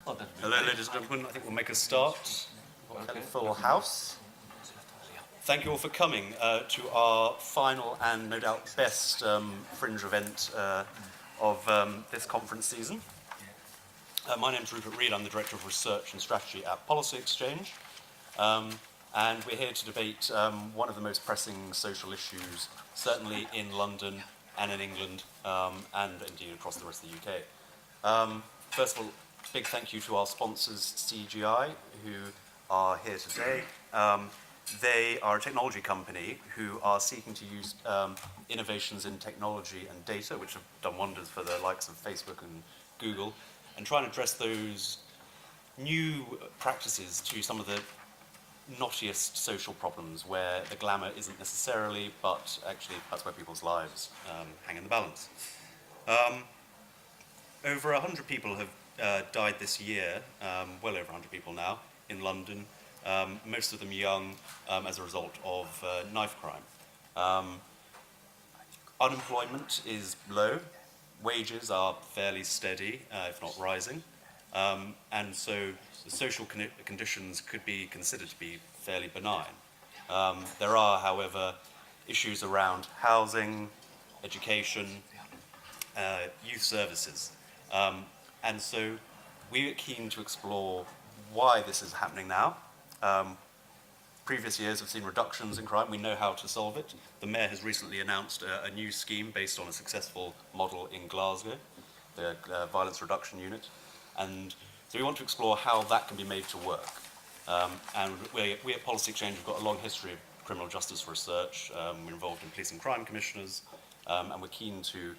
Hello, ladies and gentlemen. I think we'll make a start. Okay. Full house. Thank you all for coming to our final and no doubt best fringe event of this conference season. My name is Rupert Reid. I'm the Director of Research and Strategy at Policy Exchange. And we're here to debate one of the most pressing social issues, certainly in London and in England, and indeed across the rest of the UK. First of all, big thank you to our sponsors, CGI, who are here today. They are a technology company who are seeking to use innovations in technology and data, which have done wonders for the likes of Facebook and Google, and try and address those new practices to some of the knottiest social problems where the glamour isn't necessarily, but actually that's where people's lives hang in the balance. Over 100 people have died this year, well over 100 people now, in London, most of them young, as a result of knife crime. Unemployment is low, wages are fairly steady, if not rising, and so the social conditions could be considered to be fairly benign. There are, however, issues around housing, education, youth services. And so we're keen to explore why this is happening now. Previous years have seen reductions in crime. We know how to solve it. The Mayor has recently announced a new scheme based on a successful model in Glasgow, the Violence Reduction Unit. And so we want to explore how that can be made to work. And we at Policy Exchange have got a long history of criminal justice research. We're involved in police and crime commissioners, and we're keen to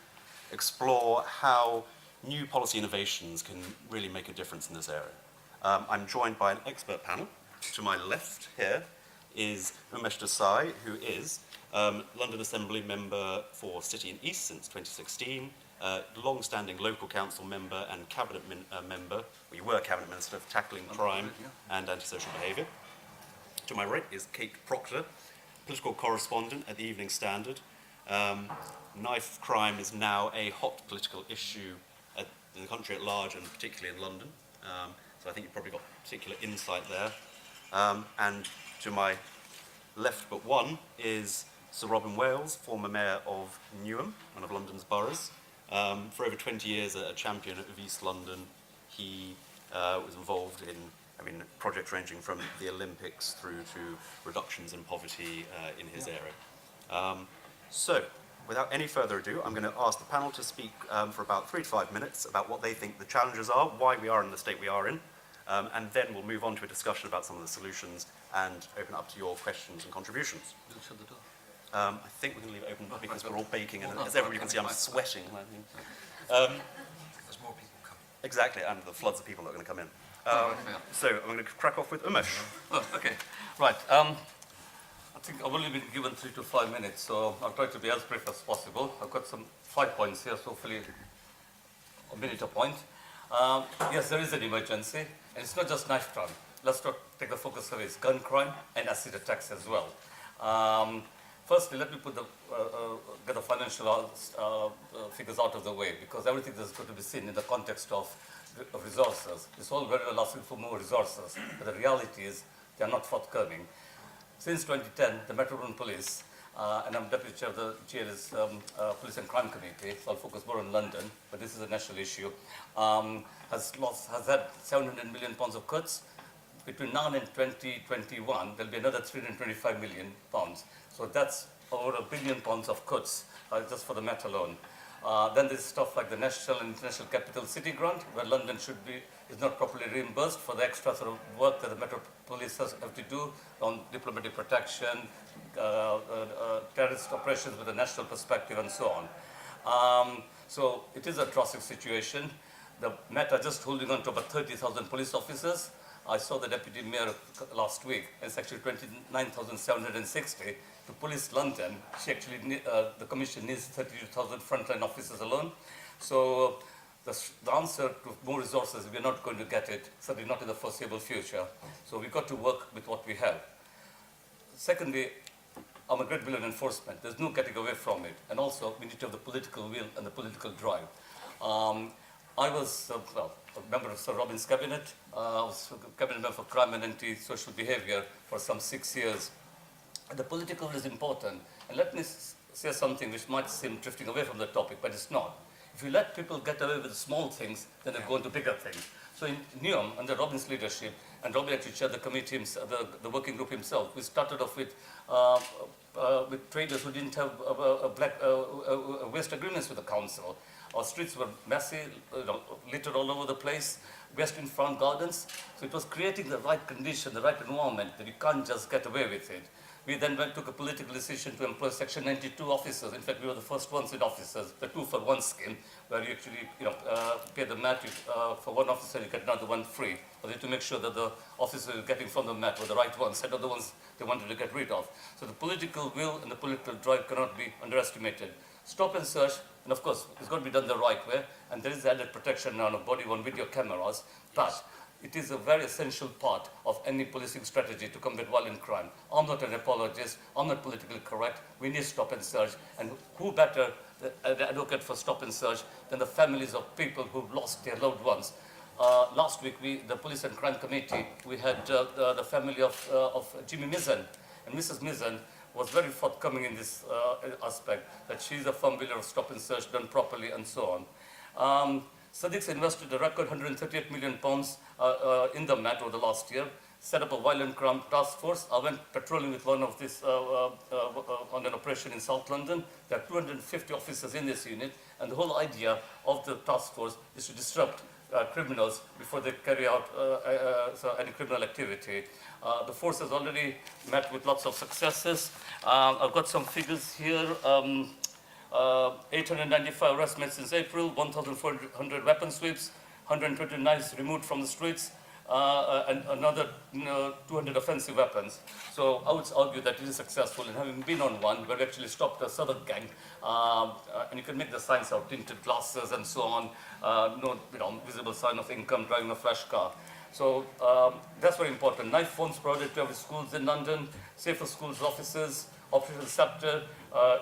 explore how new policy innovations can really make a difference in this area. I'm joined by an expert panel. To my left here is Unmesh Desai, who is London Assembly member for City and East since 2016, long-standing local council member and cabinet member, well, you were cabinet minister for tackling crime and antisocial behaviour. To my right is Kate Proctor, political correspondent at the Evening Standard. Knife crime is now a hot political issue in the country at large, and particularly in London. So I think you've probably got particular insight there. And to my left but one is Sir Robin Wales, former Mayor of Newham, one of London's boroughs. For over 20 years, a champion of East London. He was involved in projects ranging from the Olympics through to reductions in poverty in his area. So, without any further ado, I'm going to ask the panel to speak for about 3 to 5 minutes about what they think the challenges are, why we are in the state we are in, and then we'll move on to a discussion about some of the solutions and open up to your questions and contributions. Shut the door. I think we're going to leave it open because we're all baking, and as everybody can see, I'm sweating. There's more people coming. Exactly, and the floods of people that are going to come in. So I'm going to crack off with Unmesh. Oh, okay. Right. I think I've only been given 3 to 5 minutes, so I'll try to be as brief as possible. I've got some 5 points here, so hopefully a minute a point. Yes, there is an emergency, and it's not just knife crime. Let's not take the focus away. It's gun crime and acid attacks as well. Firstly, let me put get the financial figures out of the way, because everything is going to be seen in the context of resources. It's all very well asking for more resources, but the reality is they are not forthcoming. Since 2010, the Metropolitan Police, and I'm Deputy Chair of the GL's Police and Crime Committee, so I'll focus more on London, but this is a national issue, has had 700 million pounds of cuts. Between now and 2021, there'll be another 325 million pounds. So that's over £1 billion of cuts just for the Met alone. Then there's stuff like the National and International Capital City Grant, where London is not properly reimbursed for the extra sort of work that the Metro Police have to do on diplomatic protection, terrorist operations with a national perspective, and so on. So it is a drastic situation. The Met are just holding on to about 30,000 police officers. I saw the Deputy Mayor last week. It's actually 29,760. To police London, the Commission needs 32,000 frontline officers alone. So the answer to more resources, we're not going to get it, certainly not in the foreseeable future. So we've got to work with what we have. Secondly, I'm a great believer in enforcement. There's no getting away from it. And also, we need to have the political will and the political drive. I was a member of Sir Robin's cabinet. I was a cabinet member for crime and anti-social behavior for some 6 years. And the political is important. And let me say something which might seem drifting away from the topic, but it's not. If you let people get away with the small things, then they go into bigger things. So in Neom, under Robin's leadership, and Robin actually chaired the committee, the working group himself, we started off with traders who didn't have waste agreements with the council. Our streets were messy, littered all over the place, waste in front gardens. So it was creating the right condition, the right environment that you can't just get away with it. We then took a political decision to employ Section 92 officers. In fact, we were the first ones in officers, the 2-for-1 scheme, where you actually pay the mat for one officer, you get another one free. But they had to make sure that the officers getting from the mat were the right ones, and not the ones they wanted to get rid of. So the political will and the political drive cannot be underestimated. Stop and search, and of course, it's got to be done the right way, and there is added protection now of body-worn video cameras, but it is a very essential part of any policing strategy to combat violent crime. I'm not an apologist, I'm not politically correct, we need stop and search, and who better the advocate for stop and search than the families of people who've lost their loved ones. Last week, the Police and Crime Committee, we had the family of Jimmy Mizzen, and Mrs. Mizzen was very forthcoming in this aspect, that she's a firm believer of stop and search done properly and so on. Sadiq's invested a record £138 million in the Met over the last year, set up a violent crime task force. I went patrolling with one of this on an operation in South London. There are 250 officers in this unit, and the whole idea of the task force is to disrupt criminals before they carry out any criminal activity. The force has already met with lots of successes. I've got some figures here. 895 arrests made since April, 1,400 weapon sweeps, 120 knives removed from the streets, and another 200 offensive weapons. So I would argue that it is successful, and having been on one, where we actually stopped a southern gang, and you can make the signs out, tinted glasses and so on, no visible sign of income, driving a flash car. So that's very important. Knife phones provided to every schools in London, safer schools offices, Operation Scepter,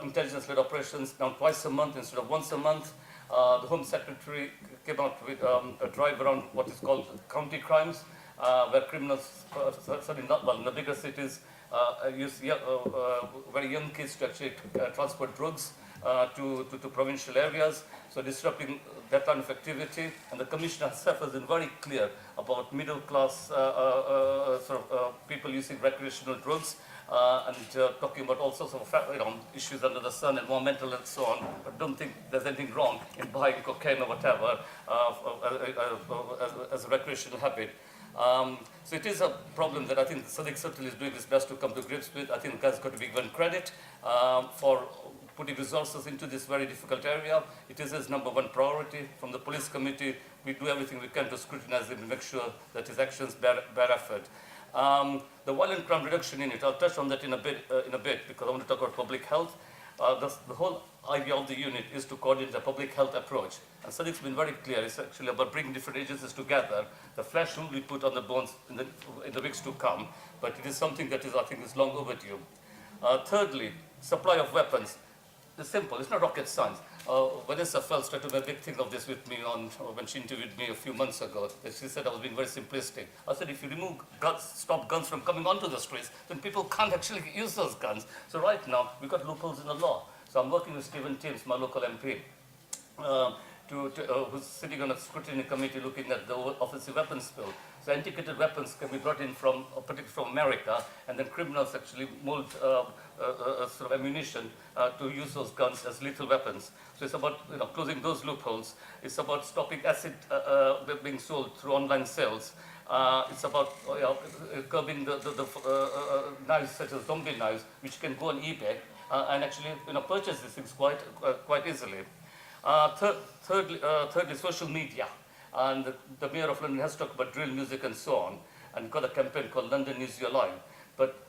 intelligence-led operations now twice a month instead of once a month. The Home Secretary came out with a drive around what is called county crimes, where criminals, certainly not well, in the bigger cities, use very young kids to actually transport drugs to provincial areas, so disrupting that kind of activity. And the Commissioner herself has been very clear about middle-class people using recreational drugs, and talking about all sorts of issues under the sun, environmental and so on. But don't think there's anything wrong in buying cocaine or whatever as a recreational habit. So it is a problem that I think Sadiq certainly is doing his best to come to grips with. I think the guy's got to be given credit for putting resources into this very difficult area. It is his #1 priority. From the police committee, we do everything we can to scrutinize him and make sure that his actions bear effort. The violent crime reduction unit, I'll touch on that in a bit because I want to talk about public health. The whole idea of the unit is to coordinate a public health approach. And Sadiq's been very clear. It's actually about bringing different agencies together. The flesh will be put on the bones in the weeks to come, but it is something that I think is long overdue. Thirdly, supply of weapons. It's simple. It's not rocket science. Vanessa Phelps tried to make a big thing of this with me when she interviewed me a few months ago. She said I was being very simplistic. I said, if you remove guns, stop guns from coming onto the streets, then people can't actually use those guns. So right now, we've got loopholes in the law. So I'm working with Stephen Timms, my local MP, who's sitting on a scrutiny committee looking at the offensive weapons bill. So antiquated weapons can be brought in particularly from America, and then criminals actually mold sort of ammunition to use those guns as lethal weapons. So it's about closing those loopholes. It's about stopping acid being sold through online sales. It's about curbing the knives such as zombie knives, which can go on eBay and actually purchase these things quite easily. Thirdly, social media. And the Mayor of London has talked about drill music and so on, and got a campaign called London Is Your Life. But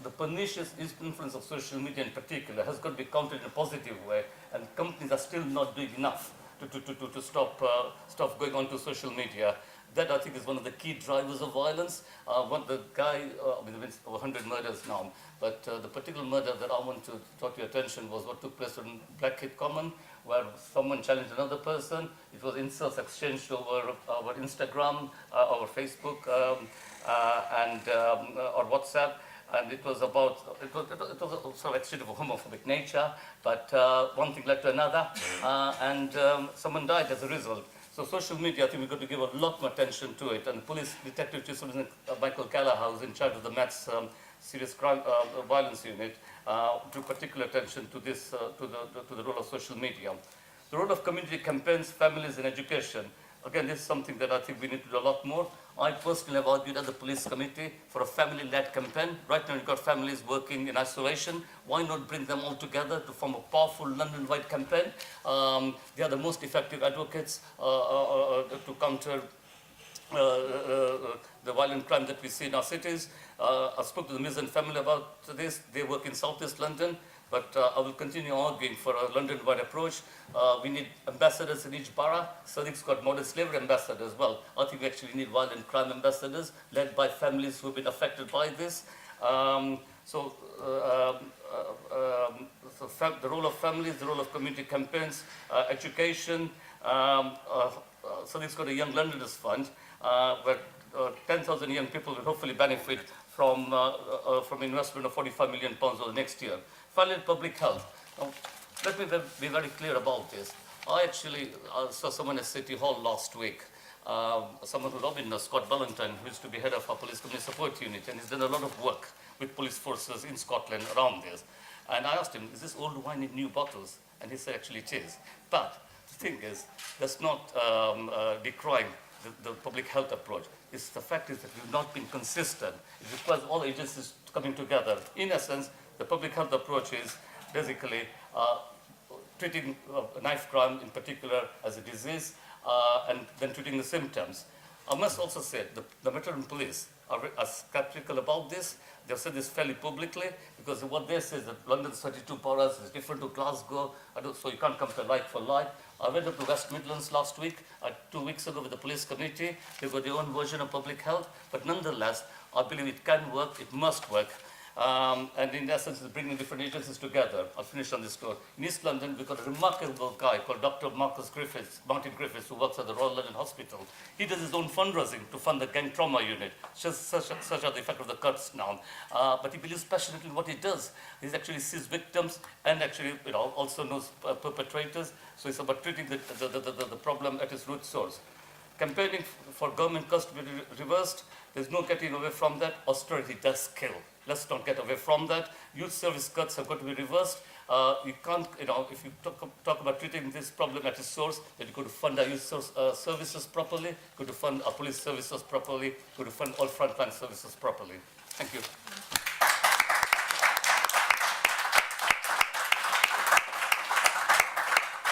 the pernicious influence of social media in particular has got to be countered in a positive way, and companies are still not doing enough to stop going on to social media. That, I think, is one of the key drivers of violence. The guy, there's been over 100 murders now, but the particular murder that I want to draw to your attention was what took place on Blackheath Common, where someone challenged another person. It was insults exchanged over our Instagram, our Facebook, or WhatsApp. And it was about, it was also exchange of a homophobic nature, but one thing led to another, and someone died as a result. So social media, I think we've got to give a lot more attention to it. And police detective chief Michael Callagher, who's in charge of the Mets serious crime violence unit, drew particular attention to this, to the role of social media. The role of community campaigns, families, and education. Again, this is something that I think we need to do a lot more. I personally have argued at the police committee for a family-led campaign. Right now, you've got families working in isolation. Why not bring them all together to form a powerful London-wide campaign? They are the most effective advocates to counter the violent crime that we see in our cities. I spoke to the Mizzen family about this. They work in Southeast London. But I will continue arguing for a London-wide approach. We need ambassadors in each borough. Sadiq's got modern slavery ambassadors as well. I think we actually need violent crime ambassadors led by families who have been affected by this. The role of families, the role of community campaigns, education. Sadiq's got a Young Londoners Fund where 10,000 young people will hopefully benefit from investment of £45 million over the next year. Finally, public health. Now, let me be very clear about this. I actually saw someone at City Hall last week, someone who lobbied us, Scott Ballantyne, who used to be head of our police community support unit, and he's done a lot of work with police forces in Scotland around this. And I asked him, is this old wine in new bottles? And he said, actually it is. But the thing is, that's not decrying the public health approach. The fact is that we've not been consistent. It requires all agencies coming together. In essence, the public health approach is basically treating knife crime in particular as a disease and then treating the symptoms. I must also say the Metropolitan Police are skeptical about this. They've said this fairly publicly because what they say is that London's 32 boroughs is different to Glasgow, so you can't compare like for like. I went up to West Midlands last week, 2 weeks ago with the police committee. They've got their own version of public health, but nonetheless, I believe it can work, it must work. And in essence, it's bringing different agencies together. I'll finish on this note. In East London, we've got a remarkable guy called Dr. Martin Griffiths, who works at the Royal London Hospital. He does his own fundraising to fund the gang trauma unit. Such are the effect of the cuts now. But he believes passionately in what he does. He actually sees victims and actually, also knows perpetrators. So it's about treating the problem at its root source. Campaigning for government cuts to be reversed. There's no getting away from that. Austerity does kill. Let's not get away from that. Youth service cuts have got to be reversed. You can't, if you talk about treating this problem at its source, then you've got to fund our youth services properly, you've got to fund our police services properly, you've got to fund all frontline services properly. Thank you.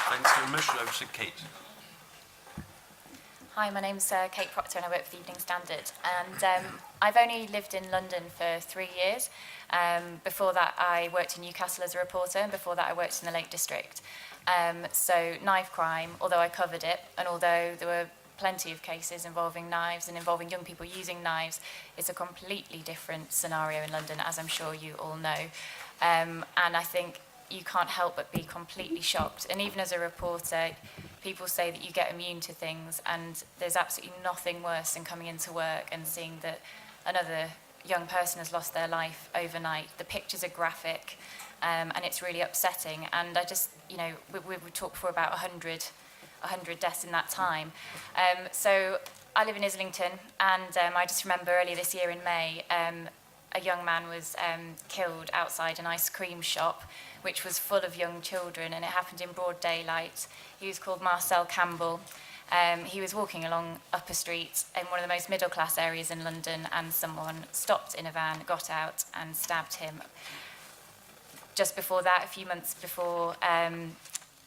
Thanks very much. Over to Kate. Hi, my name's Kate Proctor and I work for the Evening Standard. And I've only lived in London for 3 years. Before that, I worked in Newcastle as a reporter, and before that, I worked in the Lake District. So knife crime, although I covered it, and although there were plenty of cases involving knives and involving young people using knives, it's a completely different scenario in London, as I'm sure you all know. And I think you can't help but be completely shocked. And even as a reporter, people say that you get immune to things, and there's absolutely nothing worse than coming into work and seeing that another young person has lost their life overnight. The pictures are graphic, and it's really upsetting. And I just, we talked before about 100 deaths in that time. So I live in Islington, and I just remember earlier this year in May, a young man was killed outside an ice cream shop, which was full of young children, and it happened in broad daylight. He was called Marcel Campbell. He was walking along Upper Street in one of the most middle-class areas in London, and someone stopped in a van, got out, and stabbed him. Just before that, a few months before,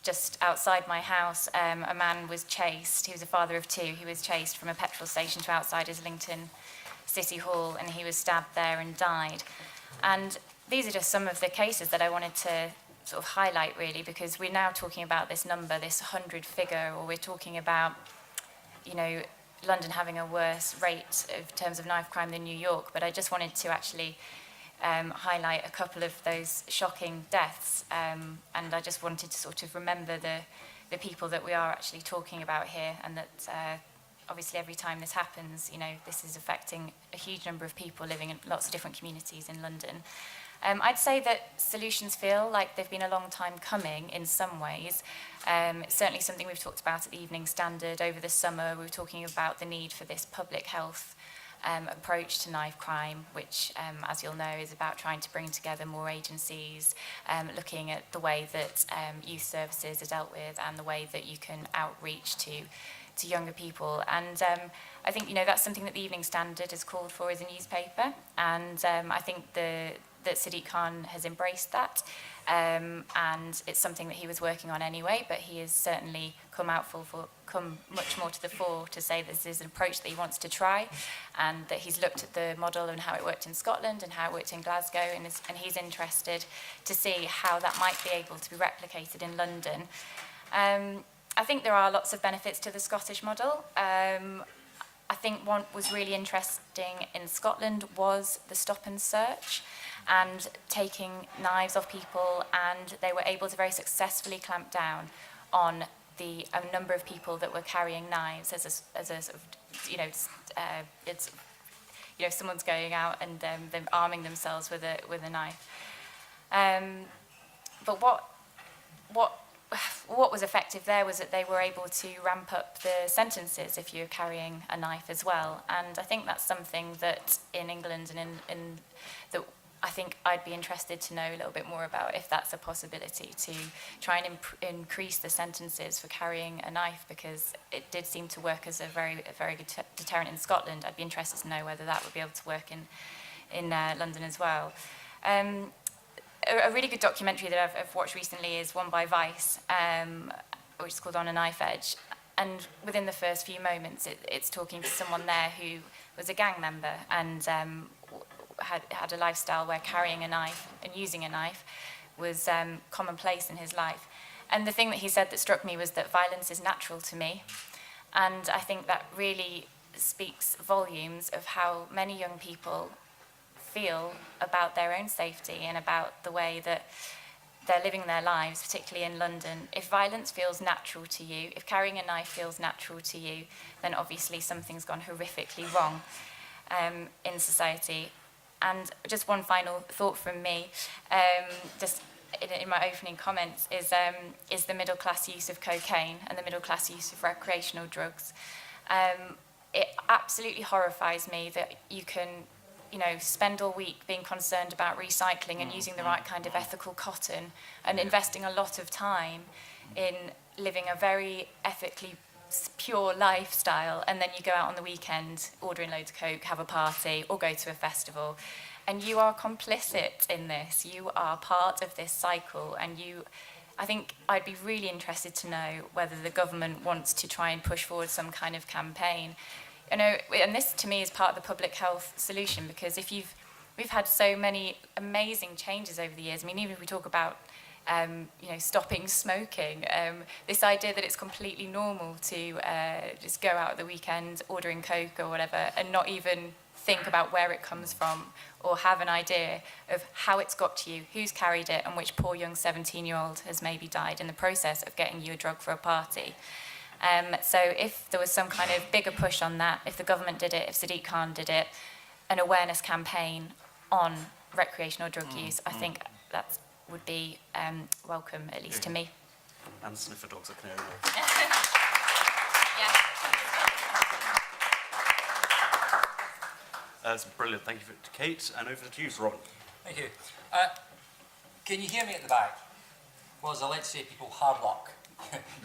just outside my house, a man was chased. He was a father of 2. He was chased from a petrol station to outside Islington City Hall, and he was stabbed there and died. And these are just some of the cases that I wanted to sort of highlight, really, because we're now talking about this number, this 100 figure, or we're talking about, London having a worse rate in terms of knife crime than New York. But I just wanted to actually highlight a couple of those shocking deaths. And I just wanted to sort of remember the people that we are actually talking about here, and that obviously every time this happens, you know, this is affecting a huge number of people living in lots of different communities in London. I'd say that solutions feel like they've been a long time coming in some ways. It's certainly something we've talked about at the Evening Standard over the summer. We were talking about the need for this public health approach to knife crime, which, as you'll know, is about trying to bring together more agencies, looking at the way that youth services are dealt with and the way that you can outreach to younger people. And I think, you know, that's something that the Evening Standard has called for as a newspaper. And I think that Sadiq Khan has embraced that. And it's something that he was working on anyway, but he has certainly come much more to the fore to say this is an approach that he wants to try, and that he's looked at the model and how it worked in Scotland and how it worked in Glasgow, and he's interested to see how that might be able to be replicated in London. I think there are lots of benefits to the Scottish model. I think what was really interesting in Scotland was the stop and search and taking knives off people, and they were able to very successfully clamp down on a number of people that were carrying knives as a sort of, you know, it's, you know, someone's going out and them arming themselves with a knife. But what was effective there was that they were able to ramp up the sentences if you're carrying a knife as well. And I think that's something that in England and in that I think I'd be interested to know a little bit more about, if that's a possibility, to try and increase the sentences for carrying a knife, because it did seem to work as a very good deterrent in Scotland. I'd be interested to know whether that would be able to work in London as well. A really good documentary that I've watched recently is one by Vice, which is called On a Knife Edge. And within the first few moments, it's talking to someone there who was a gang member and had a lifestyle where carrying a knife and using a knife was commonplace in his life. And the thing that he said that struck me was that violence is natural to me. And I think that really speaks volumes of how many young people feel about their own safety and about the way that they're living their lives, particularly in London. If violence feels natural to you, if carrying a knife feels natural to you, then obviously something's gone horrifically wrong in society. And just one final thought from me, just in my opening comments, is the middle class use of cocaine and the middle class use of recreational drugs. It absolutely horrifies me that you can, you know, spend all week being concerned about recycling and using the right kind of ethical cotton and investing a lot of time in living a very ethically pure lifestyle, and then you go out on the weekend ordering loads of coke, have a party, or go to a festival, and you are complicit in this. You are part of this cycle, and I think I'd be really interested to know whether the government wants to try and push forward some kind of campaign. You know, and this to me is part of the public health solution, because we've had so many amazing changes over the years. I mean, even if we talk about you know, stopping smoking, this idea that it's completely normal to just go out at the weekend ordering coke or whatever and not even think about where it comes from or have an idea of how it's got to you, who's carried it, and which poor young 17-year-old has maybe died in the process of getting you a drug for a party. So if there was some kind of bigger push on that, if the government did it, if Sadiq Khan did it, an awareness campaign on recreational drug use, I think that would be welcome, at least to me. And sniffer dogs are canary. Yeah. That's brilliant. Thank you to Kate, and over to you, Robin. Thank you. Can you hear me at the back? Well, as I like to say, people, hard luck.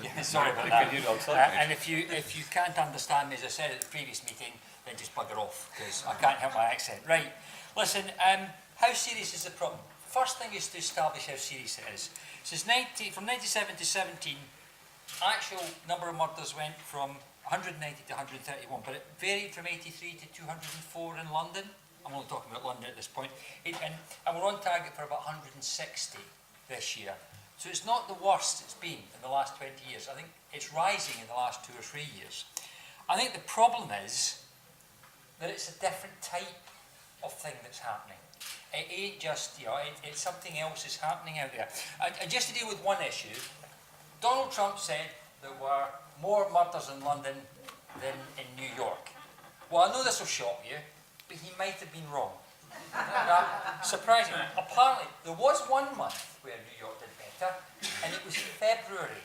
Yeah, sorry about that. And if you can't understand me, as I said at the previous meeting, then just bugger off, because I can't help my accent. Right. Listen, how serious is the problem? First thing is to establish how serious it is. From 97 to 17, actual number of murders went from 190 to 131, but it varied from 83 to 204 in London. I'm only talking about London at this point. And we're on target for about 160 this year. So it's not the worst it's been in the last 20 years. I think it's rising in the last 2 or 3 years. I think the problem is that it's a different type of thing that's happening. It ain't just, it's something else is happening out there. And just to deal with one issue, Donald Trump said there were more murders in London than in New York. Well, I know this will shock you, but he might have been wrong. Now, surprisingly, apparently there was 1 month where New York did better, and it was February.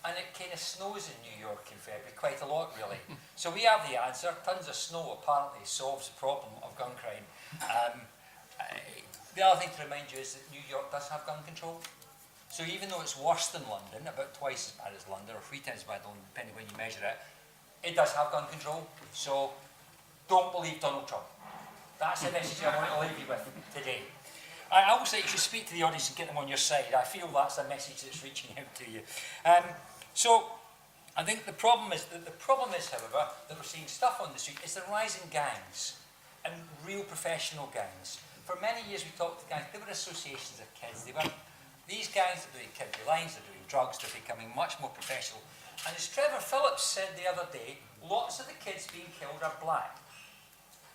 And it kind of snows in New York in February, quite a lot really. So we have the answer. Tons of snow apparently solves the problem of gun crime. The other thing to remind you is that New York does have gun control. So even though it's worse than London, about twice as bad as London, or 3 times as bad as London, depending when you measure it, it does have gun control. So don't believe Donald Trump. That's the message I want to leave you with today. I always say you should speak to the audience and get them on your side. I feel that's a message that's reaching out to you. So I think the problem is, however, that we're seeing stuff on the street is the rise in gangs, and real professional gangs. For many years we talked to gangs, they were associations of kids. These gangs are doing kid lines, they're doing drugs, they're becoming much more professional. And as Trevor Phillips said the other day, lots of the kids being killed are black.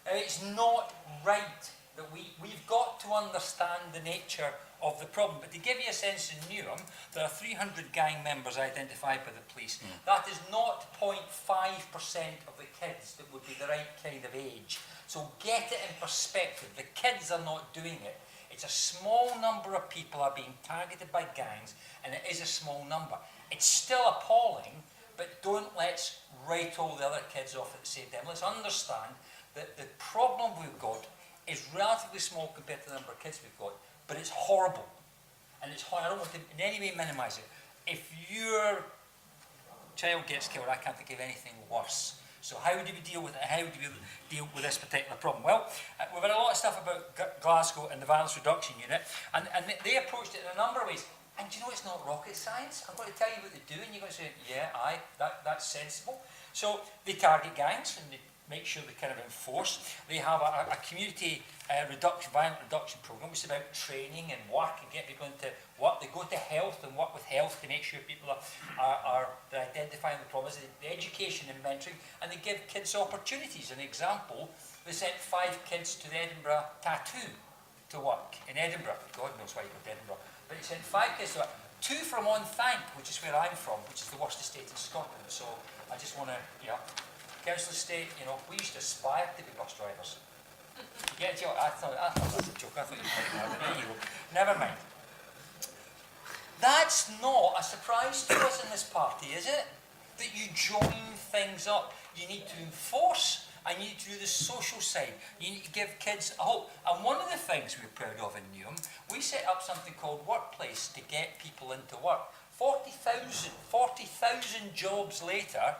Now, it's not right that we've got to understand the nature of the problem. But to give you a sense, in Newham, there are 300 gang members identified by the police. That is 0.5% of the kids that would be the right kind of age. So get it in perspective. The kids are not doing it. It's a small number of people are being targeted by gangs, and it is a small number. It's still appalling, but let's write all the other kids off at the same time. Let's understand that the problem we've got is relatively small compared to the number of kids we've got, but it's horrible. And it's horrible. I don't want to in any way minimise it. If your child gets killed, I can't think of anything worse. So how do we deal with it? How do we deal with this particular problem? Well, we've had a lot of stuff about Glasgow and the Violence Reduction Unit, and they approached it in a number of ways. And do you know it's not rocket science? I'm going to tell you what they do, and you're going to say, yeah, that's sensible. So they target gangs, and they make sure they kind of enforce. They have a community violent reduction program, which is about training and work and get people into work. They go to health and work with health to make sure people are identifying the problems. The education and mentoring, and they give kids opportunities. An example, they sent 5 kids to the Edinburgh Tattoo to work in Edinburgh. God knows why you go to Edinburgh. But they sent 5 kids to work. 2 from Unthank, which is where I'm from, which is the worst estate in Scotland. So I just want to, Council Estate, we used to aspire to be bus drivers. Yeah, I thought that was a joke. I thought you were never mind. That's not a surprise to us in this party, is it? That you join things up. You need to enforce, and you need to do the social side. You need to give kids a hope. And one of the things we're proud of in Newham, we set up something called Workplace to get people into work. 40,000 jobs later,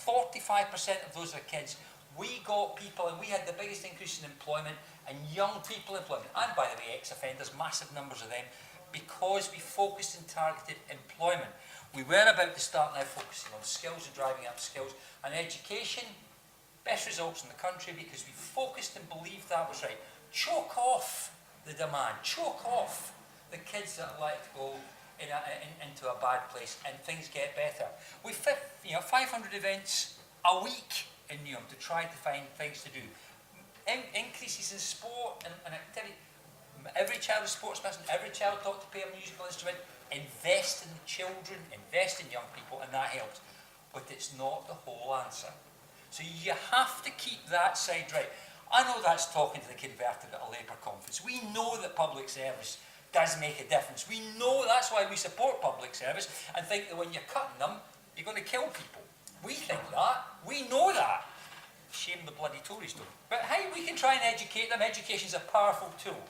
45% of those are kids. We got people, and we had the biggest increase in employment and young people employment. And by the way, ex-offenders, massive numbers of them, because we focused and targeted employment. We were about to start now focusing on skills and driving up skills. And education, best results in the country because we focused and believed that was right. Choke off the demand. Choke off the kids that like to go into a bad place, and things get better. We've 500 events a week in Newham to try to find things to do. Increases in sport and activity. Every child is a sports person, every child taught to play a musical instrument. Invest in the children, invest in young people, and that helps. But it's not the whole answer. So you have to keep that side right. I know that's talking to the converted at a Labour conference. We know that public service does make a difference. We know that's why we support public service and think that when you're cutting them, you're going to kill people. We think that. We know that. Shame the bloody Tories don't. But hey, we can try and educate them. Education's a powerful tool.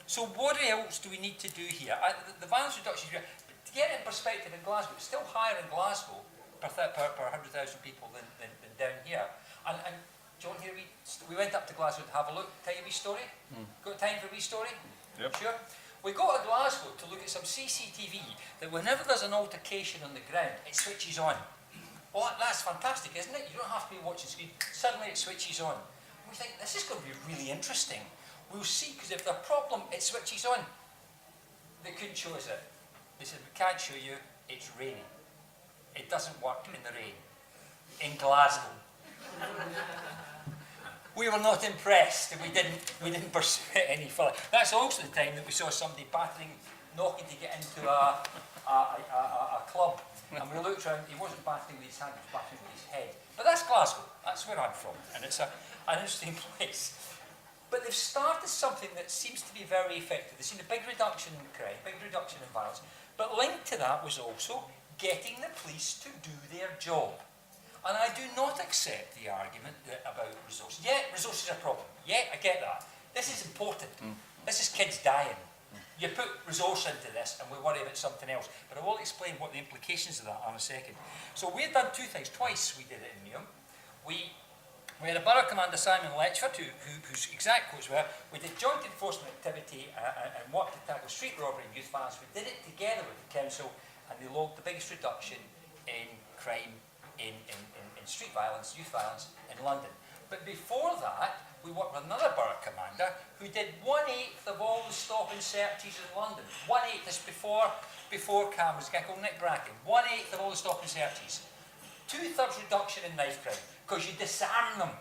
So what else do we need to do here? The violence reduction, to get it in perspective in Glasgow, it's still higher in Glasgow per 100,000 people than down here. And do you want to hear we went up to Glasgow to have a look, tell you a wee story? Got time for a wee story? Yep. Sure. We go to Glasgow to look at some CCTV that whenever there's an altercation on the ground, it switches on. Well, that's fantastic, isn't it? You don't have to be watching screen. Suddenly it switches on. And we think, this is going to be really interesting. We'll see, because if there's a problem, it switches on. They couldn't show us it. They said, we can't show you, it's raining. It doesn't work in the rain. In Glasgow. we were not impressed, and we didn't pursue it any further. That's also the time that we saw somebody knocking to get into a club, and we looked around. He wasn't battering with his hand; he was battering with his head. But that's Glasgow. That's where I'm from, and it's an interesting place. But they've started something that seems to be very effective. They've seen a big reduction in crime, big reduction in violence. But linked to that was also getting the police to do their job. And I do not accept the argument about resources. Yeah, resources are a problem. Yeah, I get that. This is important. This is kids dying. You put resource into this and we worry about something else. But I will explain what the implications of that are in a second. So we've done two things. Twice we did it in Newham. We had a Borough Commander, Simon Letchford, whose exact quotes were, we did joint enforcement activity and work to tackle street robbery and youth violence. We did it together with the council and they logged the biggest reduction in crime, in street violence, youth violence in London. But before that, we worked with another Borough Commander who did 1/8 of all the stop and searches in London. 1/8, this before cameras, a guy called Nick Bracken. 1/8 of all the stop and searches. 2/3 reduction in knife crime, because you disarm them.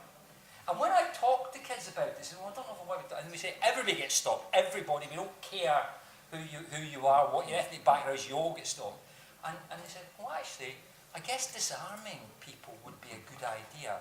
And when I talk to kids about this, I don't know why we do, and we say everybody gets stopped, everybody, we don't care who you are, what your ethnic background is, you all get stopped. And they said, well actually, I guess disarming people would be a good idea.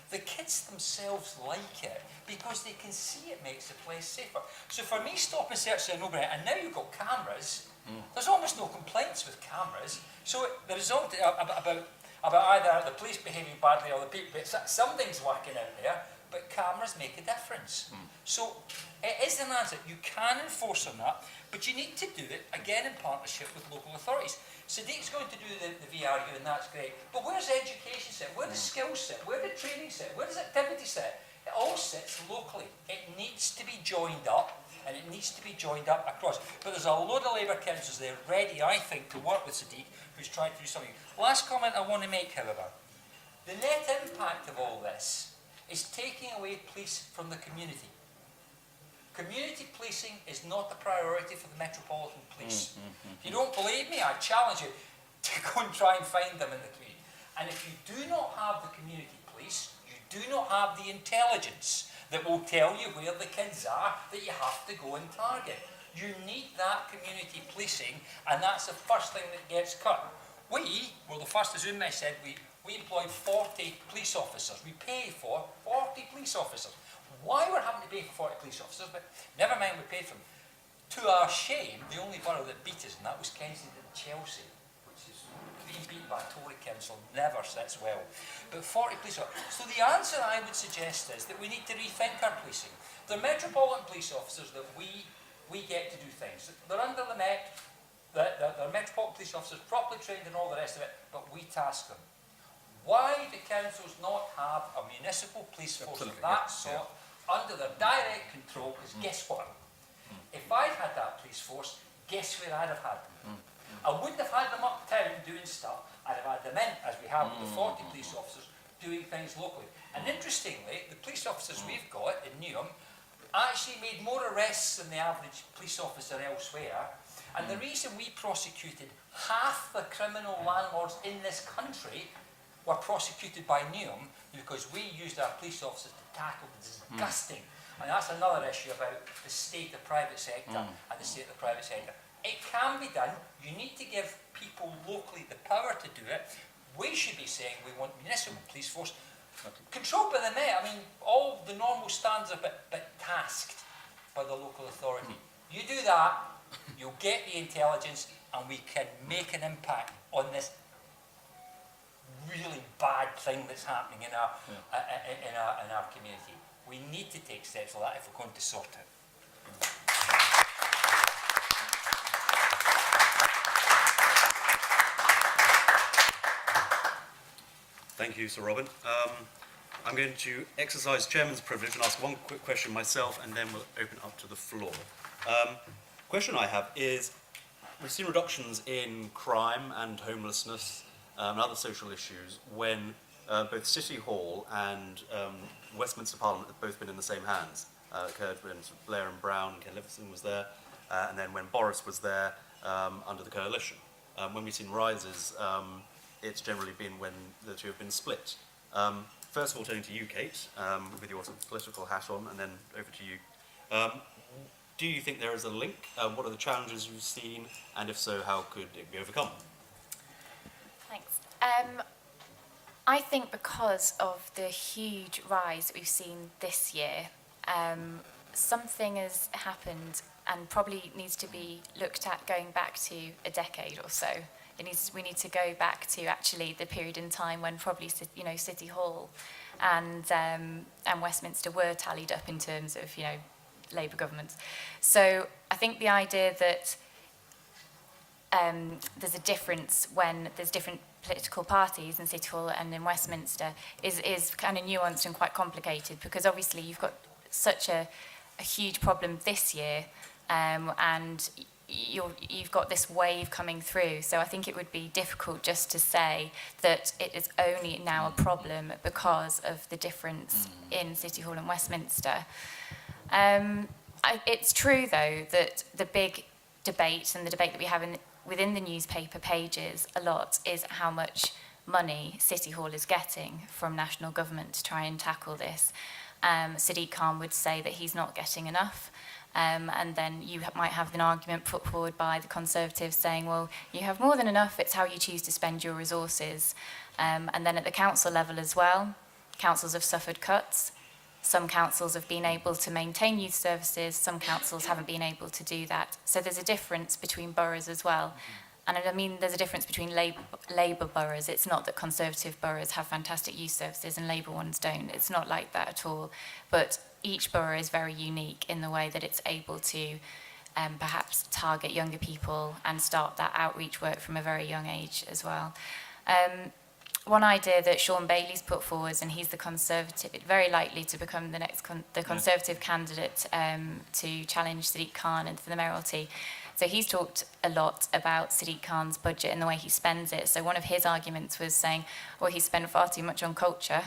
The kids themselves like it because they can see it makes the place safer. So for me, stop and search is a no-brainer. And now you've got cameras. There's almost no complaints with cameras. So the result about either the police behaving badly or the people, something's working out there, but cameras make a difference. So it is an answer. You can enforce on that, but you need to do it, again, in partnership with local authorities. Sadiq's going to do the VRU, and that's great. But where's education sit? Where does skills sit? Where does training sit? Where does activity sit? It all sits locally. It needs to be joined up, and it needs to be joined up across. But there's a load of Labour councillors there ready, I think, to work with Sadiq, who's trying to do something. Last comment I want to make, however. The net impact of all this is taking away police from the community. Community policing is not the priority for the Metropolitan Police. If you don't believe me, I challenge you to go and try and find them in the community. And if you do not have the community police, you do not have the intelligence that will tell you where the kids are that you have to go and target. You need that community policing, and that's the first thing that gets cut. We were the first, as Unmesh said, we employed 40 police officers. We paid for 40 police officers. Why we're having to pay for 40 police officers, but never mind we paid for them. To our shame, the only borough that beat us, and that was Kensington and Chelsea, which is being beaten by a Tory council, never sits well. But 40 police officers. So the answer I would suggest is that we need to rethink our policing. The Metropolitan Police officers that we get to do things. They're under the Met, they're Metropolitan Police officers, properly trained and all the rest of it, but we task them. Why do councils not have a municipal police force of that sort under their direct control? Because guess what? If I'd had that police force, guess where I'd have had them? I wouldn't have had them uptown doing stuff. I'd have had them in, as we have with the 40 police officers, doing things locally. And interestingly, the police officers we've got in Newham actually made more arrests than the average police officer elsewhere. And the reason we prosecuted half the criminal landlords in this country were prosecuted by Newham because we used our police officers to tackle the disgusting, and that's another issue about the state of the private sector and the state of the private sector. It can be done. You need to give people locally the power to do it. We should be saying we want municipal police force controlled by the Met. I mean, all the normal standards are but tasked by the local authority. You do that, you'll get the intelligence, and we can make an impact on this really bad thing that's happening in our community. We need to take steps like that if we're going to sort it. Thank you, Sir Robin. I'm going to exercise Chairman's privilege and ask one quick question myself, and then we'll open up to the floor. Question I have is, we've seen reductions in crime and homelessness and other social issues when both City Hall and Westminster Parliament have both been in the same hands. It occurred when Blair and Brown, Ken Livingstone was there, and then when Boris was there under the coalition. When we've seen rises, it's generally been when the two have been split. First of all, turning to you, Kate, with your sort of political hat on, and then over to you. Do you think there is a link? What are the challenges you've seen, and if so, how could it be overcome? Thanks. I think because of the huge rise that we've seen this year, something has happened and probably needs to be looked at going back to a decade or so. We need to go back to actually the period in time when probably City Hall and Westminster were tallied up in terms of Labour governments. So I think the idea that there's a difference when there's different political parties in City Hall and in Westminster is kind of nuanced and quite complicated, because obviously you've got such a huge problem this year, and you've got this wave coming through. So I think it would be difficult just to say that it is only now a problem because of the difference in City Hall and Westminster. It's true, though, that the big debate and the debate that we have within the newspaper pages a lot is how much money City Hall is getting from national government to try and tackle this. Sadiq Khan would say that he's not getting enough. And then you might have an argument put forward by the Conservatives saying, well, you have more than enough, it's how you choose to spend your resources. And then at the council level as well, councils have suffered cuts. Some councils have been able to maintain youth services, some councils haven't been able to do that. So there's a difference between boroughs as well. And I mean, there's a difference between Labour boroughs. It's not that Conservative boroughs have fantastic youth services and Labour ones don't. It's not like that at all. But each borough is very unique in the way that it's able to perhaps target younger people and start that outreach work from a very young age as well. One idea that Sean Bailey's put forward, and he's the Conservative, very likely to become the next Conservative candidate to challenge Sadiq Khan into the mayoralty. So he's talked a lot about Sadiq Khan's budget and the way he spends it. So one of his arguments was saying, well, he spent far too much on culture.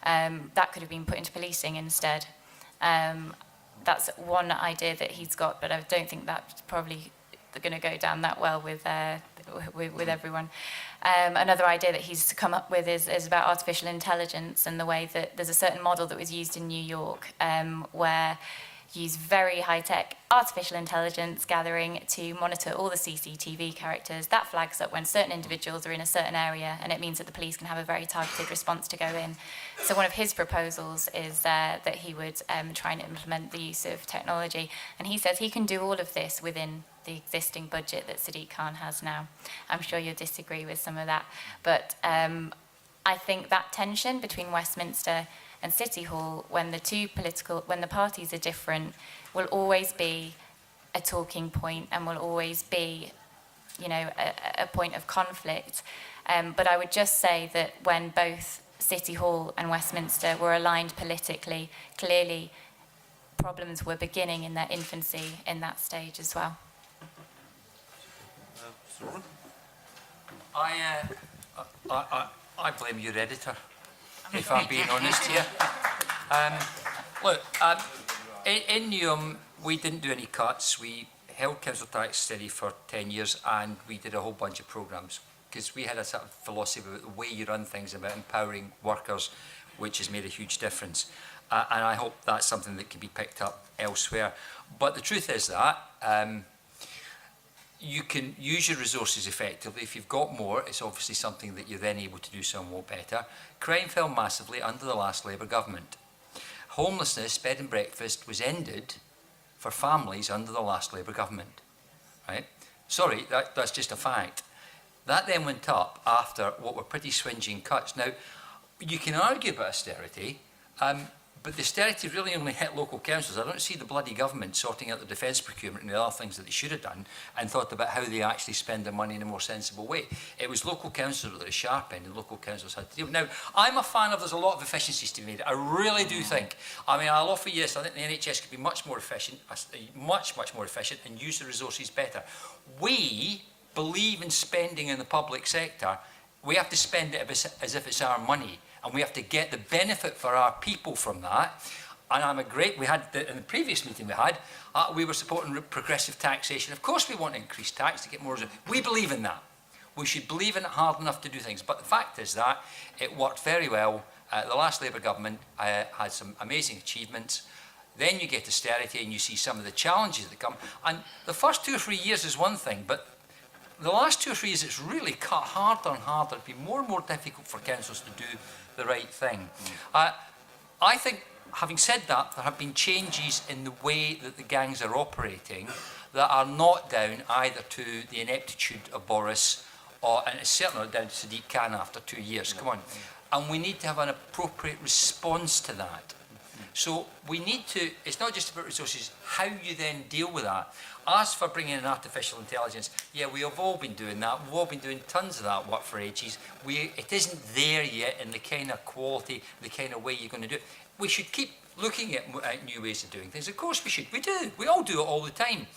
That could have been put into policing instead. That's one idea that he's got, but I don't think that's probably going to go down that well with everyone. Another idea that he's come up with is about artificial intelligence and the way that there's a certain model that was used in New York where you use very high-tech artificial intelligence gathering to monitor all the CCTV characters. That flags up when certain individuals are in a certain area, and it means that the police can have a very targeted response to go in. So one of his proposals is that he would try and implement the use of technology. And he says he can do all of this within the existing budget that Sadiq Khan has now. I'm sure you'll disagree with some of that. But I think that tension between Westminster and City Hall, when the parties are different, will always be a talking point and will always be, a point of conflict. But I would just say that when both City Hall and Westminster were aligned politically, clearly problems were beginning in their infancy in that stage as well. I blame your editor, if I'm being honest here. Look, in Newham, we didn't do any cuts. We held council tax steady for 10 years and we did a whole bunch of programmes because we had a sort of philosophy about the way you run things, about empowering workers, which has made a huge difference. And I hope that's something that can be picked up elsewhere. But the truth is that you can use your resources effectively. If you've got more, it's obviously something that you're then able to do somewhat better. Crime fell massively under the last Labour government. Homelessness, bed and breakfast, was ended for families under the last Labour government. Right? Sorry, that's just a fact. That then went up after what were pretty swingeing cuts. Now, you can argue about austerity, but the austerity really only hit local councils. I don't see the bloody government sorting out the defence procurement and the other things that they should have done and thought about how they actually spend their money in a more sensible way. It was local councils at the sharp end and local councils had to deal. Now, I'm a fan of there's a lot of efficiencies to be made. I really do think. I mean, I'll offer you this. I think the NHS could be much more efficient, much more efficient and use the resources better. We believe in spending in the public sector. We have to spend it as if it's our money. And we have to get the benefit for our people from that. And we had, in the previous meeting we were supporting progressive taxation. Of course we want to increase tax to get more. We believe in that. We should believe in it hard enough to do things. But the fact is that it worked very well The last Labour government had some amazing achievements. Then you get austerity and you see some of the challenges that come. And the first 2 or 3 years is one thing, but the last 2 or 3 years it's really cut harder and harder. It's been more and more difficult for councils to do the right thing. I think, having said that, there have been changes in the way that the gangs are operating that are not down either to the ineptitude of Boris and it's certainly not down to Sadiq Khan after 2 years. Come on. And we need to have an appropriate response to that. So we need to, it's not just about resources, how you then deal with that. As for bringing in artificial intelligence, yeah, we have all been doing that. We've all been doing tons of that work for ages. It isn't there yet in the kind of quality, the kind of way you're going to do it. We should keep looking at new ways of doing things. Of course we should. We do. We all do it all the time.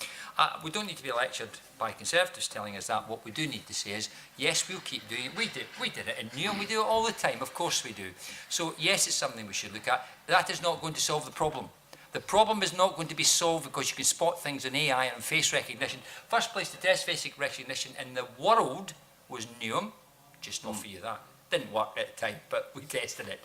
We don't need to be lectured by Conservatives telling us that. What we do need to say is, yes, we'll keep doing it. We did it in Newham. We do it all the time. Of course we do. So, yes, it's something we should look at. That is not going to solve the problem. The problem is not going to be solved because you can spot things in AI and face recognition. First place to test face recognition in the world was Newham. Just not for you that. Didn't work at the time, but we tested it.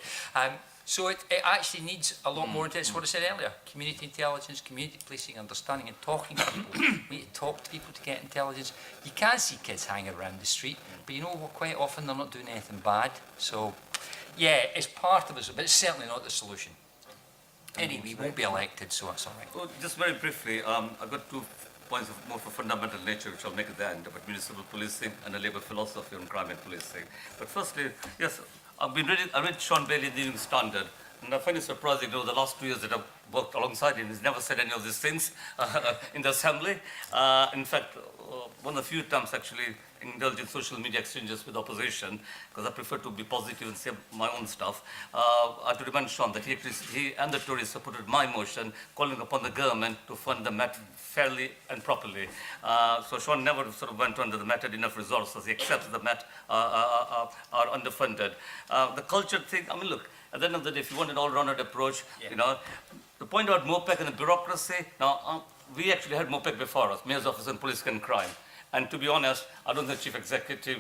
So it actually needs a lot more into what I said earlier. Community intelligence, community policing, understanding and talking to people. We need to talk to people to get intelligence. You can see kids hanging around the street, but you know what, quite often they're not doing anything bad. So, yeah, it's part of it, but it's certainly not the solution. Anyway, we won't be elected, so that's all right. Well, just very briefly, I've got 2 points of more of a fundamental nature, which I'll make at the end, about municipal policing and a Labour philosophy on crime and policing. But firstly, yes, I read Sean Bailey in the Evening Standard, and I find it surprising, the last 2 years that I've worked alongside him, he's never said any of these things in the Assembly. In fact, one of the few times actually indulged in social media exchanges with opposition, because I prefer to be positive and say my own stuff. I have to remind Sean that he and the Tories supported my motion calling upon the government to fund the Met fairly and properly. So Sean never sort of went under the Met had enough resources. He accepts the Met are underfunded. The culture thing, I mean, look, at the end of the day, if you want an all-rounded approach, the point about MOPEC and the bureaucracy, now, we actually had MOPEC before us, Mayor's Office on Police and Crime. And to be honest, I don't think Chief Executive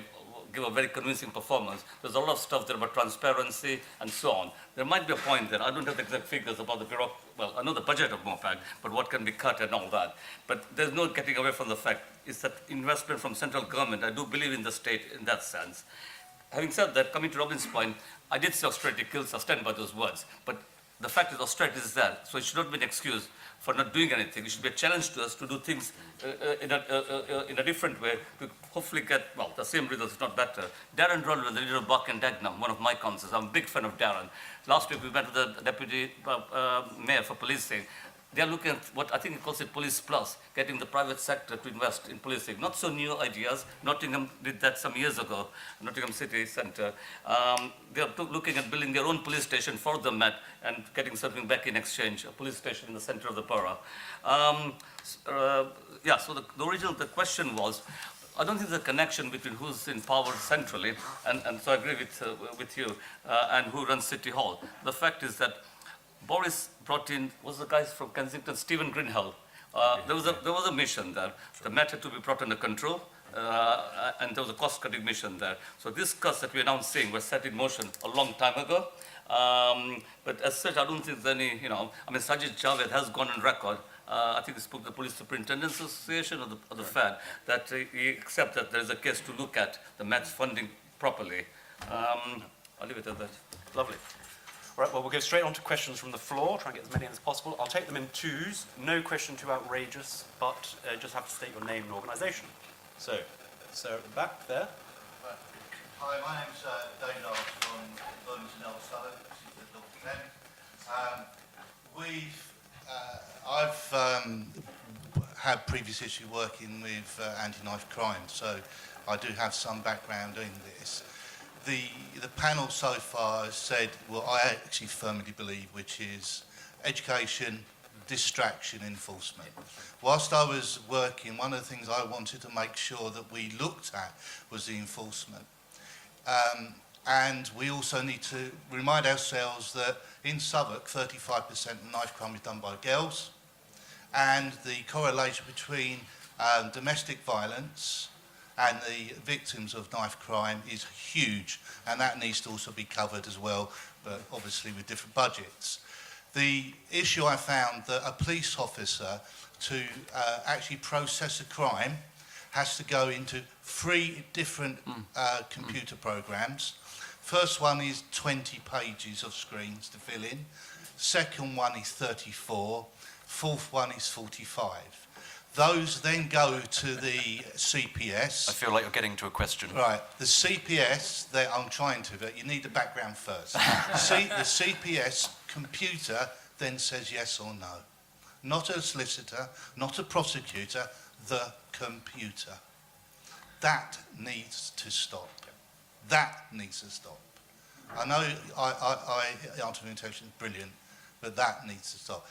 give a very convincing performance. There's a lot of stuff there about transparency and so on. There might be a point there. I don't have the exact figures about the bureaucracy. Well, I know the budget of MOPAG, but what can be cut and all that. But there's no getting away from the fact is that investment from central government. I do believe in the state in that sense. Having said that, coming to Robin's point, I did say austerity kills. I stand by those words. But the fact is austerity is there. So it should not be an excuse for not doing anything. It should be a challenge to us to do things in a different way to hopefully get, well, the same results, if not better. Darren Roller, the leader of Buck and Dagenham, one of my councils. I'm a big fan of Darren. Last week we met with the Deputy Mayor for Policing. They are looking at what I think he calls it Police Plus, getting the private sector to invest in policing. Not so new ideas. Nottingham did that some years ago, Nottingham City Centre. They are looking at building their own police station for the Met and getting something back in exchange, a police station in the centre of the borough. So the question was, I don't think there's a connection between who's in power centrally, and so I agree with you, and who runs City Hall. The fact is that Boris brought in, was the guys from Kensington, Stephen Greenhill. There was a mission there. The Met had to be brought under control, and there was a cost-cutting mission there. So these cuts that we're now seeing were set in motion a long time ago. But as such, I don't think there's any, Sajid Javed has gone on record. I think he spoke to the Police Superintendents Association or the FAD, that he accepts that there is a case to look at the Met's funding properly. I'll leave it at that. Lovely. Right, well, we'll go straight on to questions from the floor, try and get as many as possible. I'll take them in twos. No question too outrageous, but just have to state your name and organisation. So, Sarah at the back there. Hi, my name's David Arts from Birmingham and Elstow. This is the I've had previous issue working with anti-knife crime, so I do have some background in this. The panel so far has said what I actually firmly believe, which is education, distraction, enforcement. Whilst I was working, one of the things I wanted to make sure that we looked at was the enforcement. And we also need to remind ourselves that in Southwark, 35% of knife crime is done by girls, and the correlation between domestic violence and the victims of knife crime is huge, and that needs to also be covered as well, but obviously with different budgets. The issue I found that a police officer to actually process a crime has to go into 3 different computer programs. First one is 20 pages of screens to fill in. Second one is 34. Fourth one is 45. Those then go to the CPS. I feel like you're getting to a question. Right, the CPS, I'm trying to, but you need the background first. The CPS computer then says yes or no. Not a solicitor, not a prosecutor, the computer. That needs to stop. That needs to stop. I know argumentation is brilliant, but that needs to stop.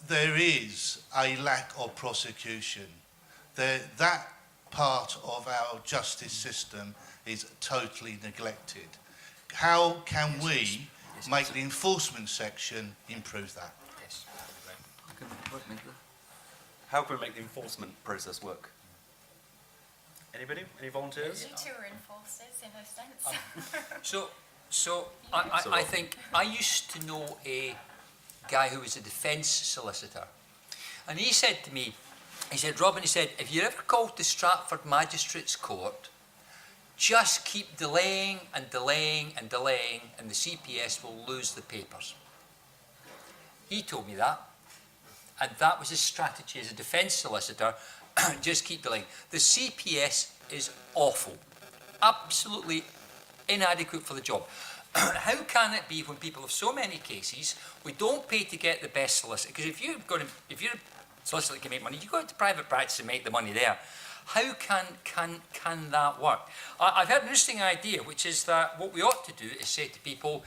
There is a lack of prosecution. That part of our justice system is totally neglected. How can we make the enforcement section improve that? Yes. How can we make the enforcement process work? Anybody? Any volunteers? You two are enforcers in a sense. So I think I used to know a guy who was a defence solicitor, and he said to me, he said, Robin, he said, if you're ever called to Stratford Magistrates Court, just keep delaying and delaying and delaying, and the CPS will lose the papers. He told me that, and that was his strategy as a defence solicitor. Just keep delaying. The CPS is awful, absolutely inadequate for the job. How can it be when people have so many cases, we don't pay to get the best solicitor? Because if you're a solicitor that can make money, you go into private practice and make the money there. How can that work? I've had an interesting idea, which is that what we ought to do is say to people,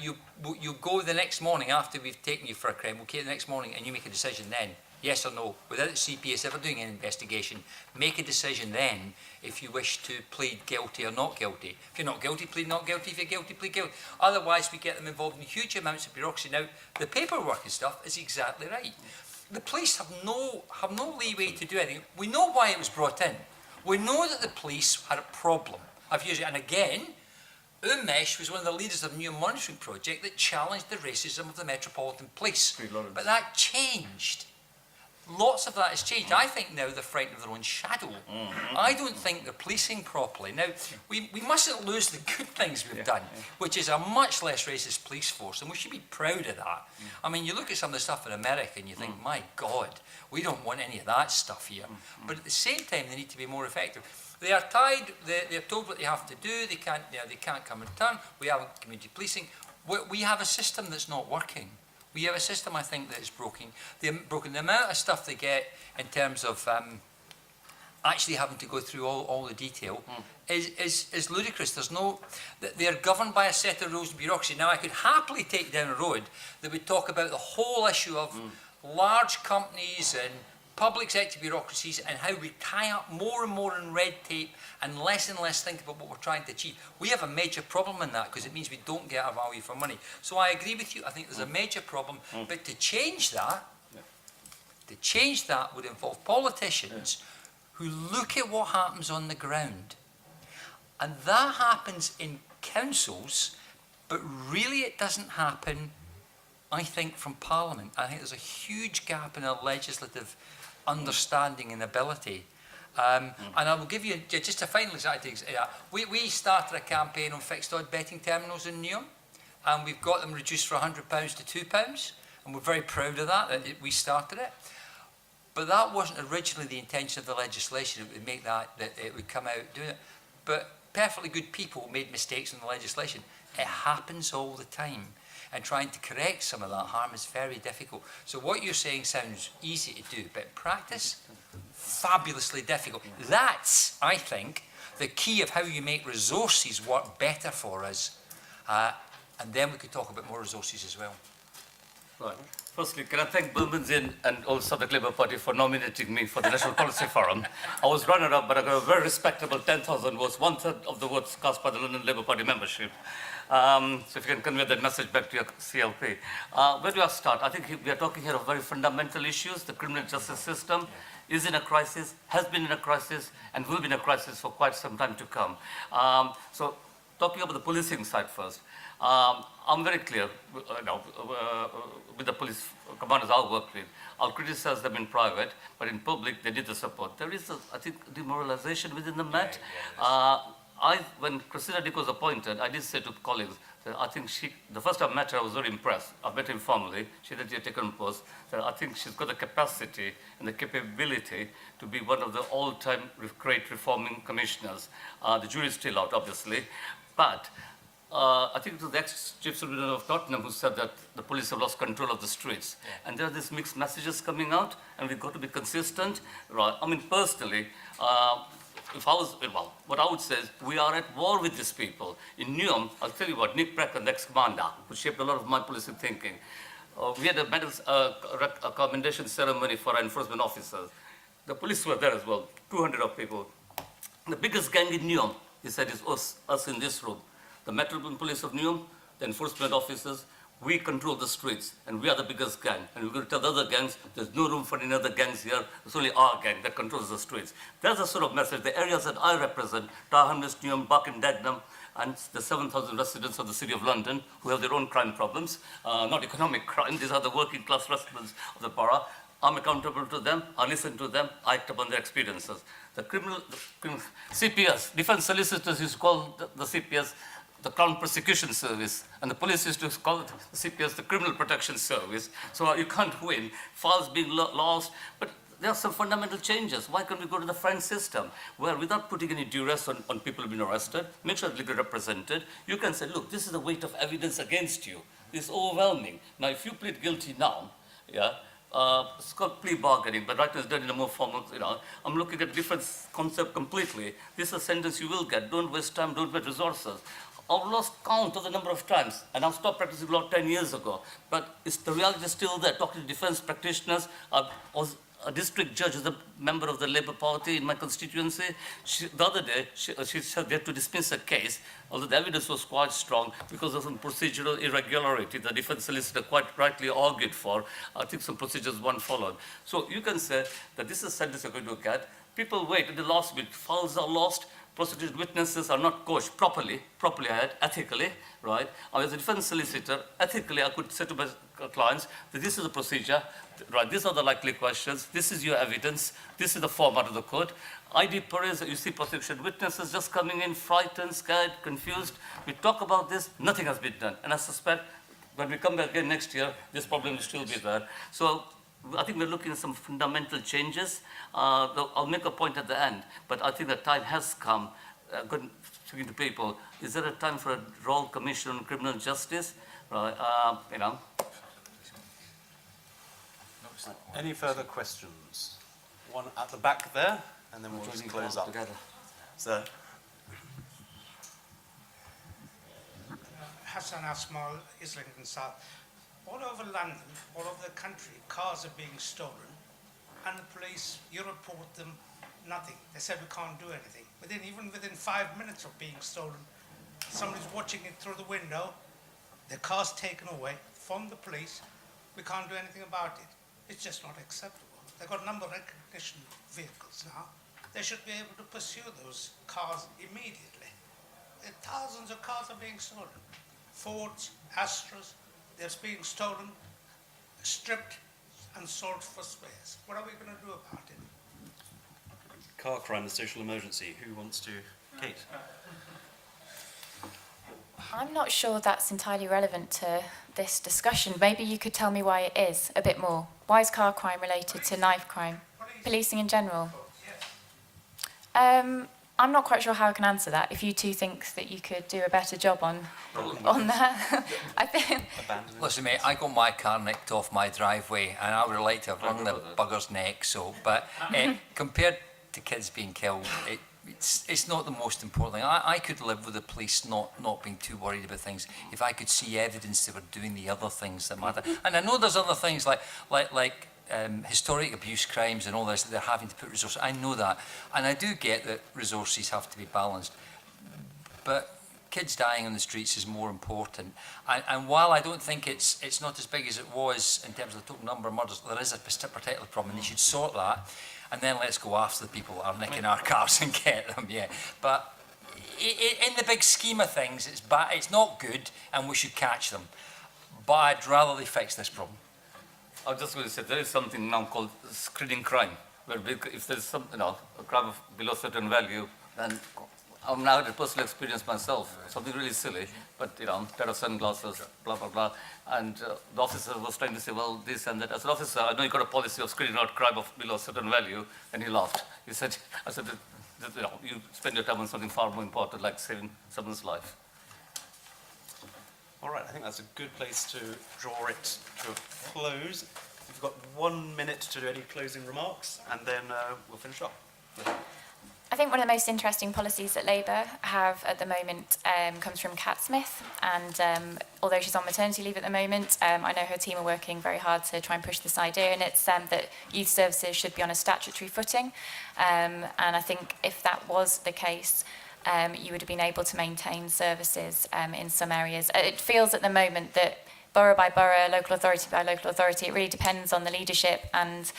you go the next morning after we've taken you for a crime, we'll get the next morning and you make a decision then, yes or no, without the CPS ever doing an investigation. Make a decision then if you wish to plead guilty or not guilty. If you're not guilty, plead not guilty. If you're guilty, plead guilty. Otherwise, we get them involved in huge amounts of bureaucracy. Now, the paperwork and stuff is exactly right. The police have no leeway to do anything. We know why it was brought in. We know that the police had a problem. I've used it, and again, Unmesh was one of the leaders of the new monitoring project that challenged the racism of the Metropolitan Police. But that changed. Lots of that has changed. I think now they're frightened of their own shadow. I don't think they're policing properly. Now, we mustn't lose the good things we've done, which is a much less racist police force, and we should be proud of that. I mean, you look at some of the stuff in America and you think, my God, we don't want any of that stuff here. But at the same time, they need to be more effective. They are tied, they're told what they have to do, they can't come in return. We have community policing. We have a system that's not working. We have a system, I think, that is broken. The amount of stuff they get in terms of actually having to go through all the detail is ludicrous. They're governed by a set of rules and bureaucracy. Now, I could happily take down a road that would talk about the whole issue of large companies and public sector bureaucracies and how we tie up more and more in red tape and less think about what we're trying to achieve. We have a major problem in that because it means we don't get our value for money. So I agree with you. I think there's a major problem. But to change that would involve politicians who look at what happens on the ground. And that happens in councils, but really it doesn't happen, I think, from Parliament. I think there's a huge gap in our legislative understanding and ability. And I will give you just a final example. We started a campaign on fixed odd betting terminals in Newham, and we've got them reduced from £100 to £2, and we're very proud of that we started it. But that wasn't originally the intention of the legislation. It would make that it would come out doing it. But perfectly good people made mistakes in the legislation. It happens all the time. And trying to correct some of that harm is very difficult. So what you're saying sounds easy to do, but in practice, fabulously difficult. That's, I think, the key of how you make resources work better for us. And then we could talk about more resources as well. Right. Firstly, can I thank Bermondsey and also the Labour Party for nominating me for the National Policy Forum. I was runner-up, but I got a very respectable 10,000 votes, 1/3 of the votes cast by the London Labour Party membership. So if you can convey that message back to your CLP. Where do I start? I think we are talking here of very fundamental issues, the criminal justice system. is in a crisis, has been in a crisis, and will be in a crisis for quite some time to come. So talking about the policing side first, I'm very clear with the police commanders I work with. I'll criticize them in private, but in public they need the support. There is, I think, demoralization within the Met. When Christina Dick was appointed, I did say to colleagues that I think the first time I met her, I was very impressed. I met her informally. She had taken post. That I think she's got the capacity and the capability to be one of the all-time great reforming commissioners. The jury is still out, obviously, but I think it was the ex-chief superintendent of Tottenham who said that the police have lost control of the streets. Yeah. And there are these mixed messages coming out, and we've got to be consistent. Right? I mean, personally, if I was, well, what I would say is we are at war with these people. In Newham, I'll tell you what, Nick Pratt, the ex-commander, who shaped a lot of my policing thinking, we had a medals commendation ceremony for our enforcement officers. The police were there as well, 200 of people. The biggest gang in Newham, he said, is us in this room. The Metropolitan Police of Newham, the enforcement officers, we control the streets, and we are the biggest gang. And we're going to tell the other gangs, there's no room for any other gangs here. It's only our gang that controls the streets. That's the sort of message. The areas that I represent, Tower Hamlets, Newham, Buck and Dagenham, and the 7,000 residents of the City of London who have their own crime problems, not economic crime. These are the working class residents of the borough. I'm accountable to them. I listen to them. I act upon their experiences. The CPS, Defense Solicitors used to call the CPS the Crown Prosecution Service, and the police used to call it the CPS the Criminal Protection Service. So you can't win. Files being lost, but there are some fundamental changes. Why can't we go to the French system, where without putting any duress on people being arrested, make sure they're legally represented, you can say, look, this is the weight of evidence against you. It's overwhelming. Now, if you plead guilty now, it's called plea bargaining, but right now it's done in a more formal, I'm looking at a different concept completely. This is a sentence you will get. Don't waste time, don't waste resources. I've lost count of the number of times, and I've stopped practicing law 10 years ago. But the reality is still there. Talking to defense practitioners, I was a district judge who's a member of the Labour Party in my constituency. The other day, she said they had to dismiss a case, although the evidence was quite strong because of some procedural irregularity. The defense solicitor quite rightly argued for. I think some procedures weren't followed. So you can say that this is a sentence you're going to get. People wait at the last minute. Files are lost. Prosecuted witnesses are not coached properly ethically, right? As a defense solicitor, ethically, I could say to my clients that this is the procedure, right? These are the likely questions. This is your evidence. This is the format of the court. ID parades, you see prosecution witnesses just coming in, frightened, scared, confused. We talk about this, nothing has been done. And I suspect when we come back again next year, this problem will still be there. So I think we're looking at some fundamental changes. I'll make a point at the end, but I think the time has come. Speaking to people, is there a time for a Royal Commission on Criminal Justice? Right, Any further questions? One at the back there, and then we'll just close up. Together. Sir. Hassan Asmal, Islington South. All over London, all over the country, cars are being stolen, and the police, you report them, nothing. They said we can't do anything. Even within 5 minutes of being stolen, somebody's watching it through the window, their car's taken away from the police, we can't do anything about it. It's just not acceptable. They've got number recognition vehicles now. They should be able to pursue those cars immediately. Thousands of cars are being stolen. Fords, Astras, they're being stolen, stripped, and sold for spares. What are we going to do about it? Car crime, a social emergency. Who wants to? Kate. I'm not sure that's entirely relevant to this discussion. Maybe you could tell me why it is a bit more. Why is car crime related to knife crime? Policing in general? I'm not quite sure how I can answer that. If you two think that you could do a better job on that, I think. Listen, mate, I got my car nicked off my driveway, and I would like to have wrung the bugger's neck. So, but compared to kids being killed, it's not the most important thing. I could live with the police not being too worried about things if I could see evidence they were doing the other things that matter. And I know there's other things like historic abuse crimes and all this that they're having to put resources. I know that, and I do get that resources have to be balanced. But kids dying on the streets is more important. And while I don't think it's not as big as it was in terms of the total number of murders, there is a particular problem, and they should sort that. and then let's go after the people that are nicking our cars and get them, yeah. But in the big scheme of things, it's bad, it's not good, and we should catch them. But I'd rather they fix this problem. I was just going to say, there is something now called screening crime, where if there's some, a crime of below certain value, then I've now had a personal experience myself, something really silly, but, pair of sunglasses, blah, blah, blah. And the officer was trying to say, well, this and that. As an officer, I know you got a policy of screening out crime of below certain value, and he laughed. He said, I said, you spend your time on something far more important, like saving someone's life. All right, I think that's a good place to draw it to a close. We've got 1 minute to do any closing remarks, and then we'll finish up. I think one of the most interesting policies that Labour have at the moment comes from Cat Smith, and although she's on maternity leave at the moment, I know her team are working very hard to try and push this idea, and it's that youth services should be on a statutory footing, and I think if that was the case, you would have been able to maintain services in some areas. It feels at the moment that borough by borough, local authority by local authority, it really depends on the leadership and